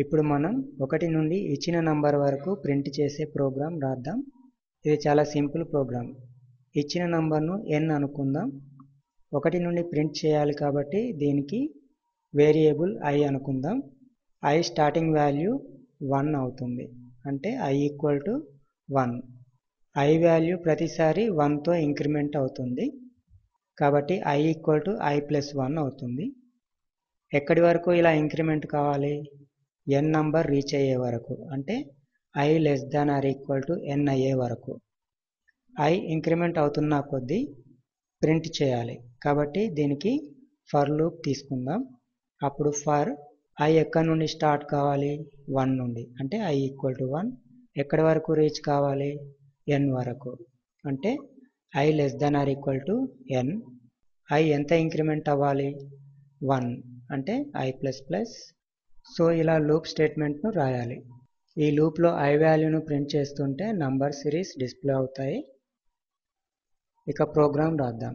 ఇప్పుడు మనం 1 నుండి ఇచ్చిన నంబర్ వరకు ప్రింట్ చేసే ప్రోగ్రాం రాద్దాం. ఇది చాలా సింపుల్ ప్రోగ్రాం. ఇచ్చిన నంబర్ను n అనుకుందాం. 1 నుండి ప్రింట్ చేయాలి కాబట్టి దీనికి వేరియబుల్ i అనుకుందాం. i స్టార్టింగ్ వాల్యూ 1 అవుతుంది. అంటే i equal to 1. i value ప్రతిసారి 1తో ఇంక్రిమెంట్ అవుతుంది. కాబట్టి i equal to i plus 1 అవుతుంది. ఎక్కడి వరకు ఇలా ఇంక్రిమెంట్ కావాలి? n నంబర్ రీచ్ అయ్యే వరకు, అంటే i less than or equal to n అయ్యే వరకు. i ఇంక్రిమెంట్ అవుతున్న కొద్దీ ప్రింట్ చేయాలి. కాబట్టి దీనికి ఫర్ లూప్ తీసుకుందాం. అప్పుడు ఫర్ i ఎక్కడి నుండి స్టార్ట్ కావాలి? 1 నుండి, అంటే i ఈక్వల్ టు 1. ఎక్కడి వరకు రీచ్ కావాలి? n వరకు, అంటే i less than or equal to n. i ఎంత ఇంక్రిమెంట్ అవ్వాలి? 1, అంటే i ప్లస్ ప్లస్. సో ఇలా లూప్ స్టేట్మెంట్ను రాయాలి. ఈ లూప్లో i వాల్యూను ప్రింట్ చేస్తుంటే నంబర్ సిరీస్ డిస్ప్లే అవుతాయి. ఇక ప్రోగ్రాం రాద్దాం.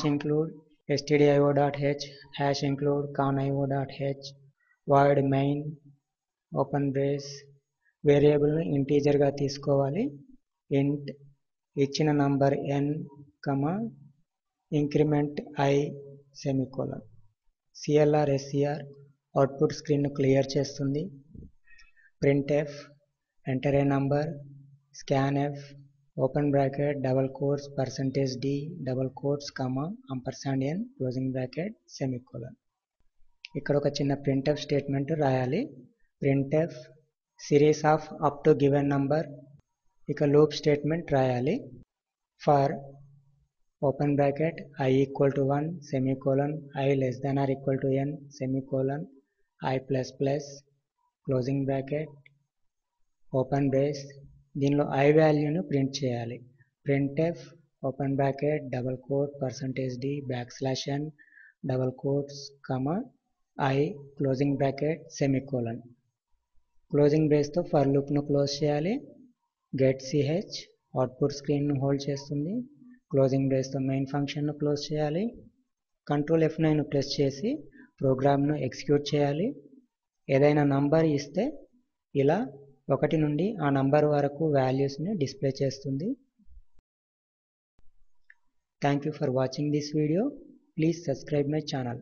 #include stdio.h #include conio.h void main open brace. వేరియబుల్ను ఇంటీజర్గా తీసుకోవాలి. int ఇచ్చిన number n, increment i semicolon. clr output స్క్రీన్ను క్లియర్ చేస్తుంది. printf enter a number. scanf open bracket double quotes %d double quotes &n closing bracket semicolon. ఇక్కడ ఒక చిన్న printf statement రాయాలి. printf series of up to given number. ఇక loop statement రాయాలి. For open bracket i equal to 1 semicolon i less than or equal to n semicolon i plus plus closing bracket open brace. దీనిలో i వాల్యూను print చేయాలి. printf open bracket double quote %d backslash n double quotes i closing bracket semicolon. Closing బ్రేస్తో for లూప్ను close చేయాలి. Get ch output స్క్రీన్ను hold చేస్తుంది. Closing బ్రేస్తో main ఫంక్షన్ను క్లోజ్ చేయాలి. కంట్రోల్ F9 ప్రెస్ చేసి ప్రోగ్రామ్ను ఎగ్జిక్యూట్ చేయాలి. ఏదైనా నంబర్ ఇస్తే ఇలా 1 నుండి ఆ నంబర్ వరకు వాల్యూస్ని డిస్ప్లే చేస్తుంది. Thank you for watching this video. Please subscribe my channel.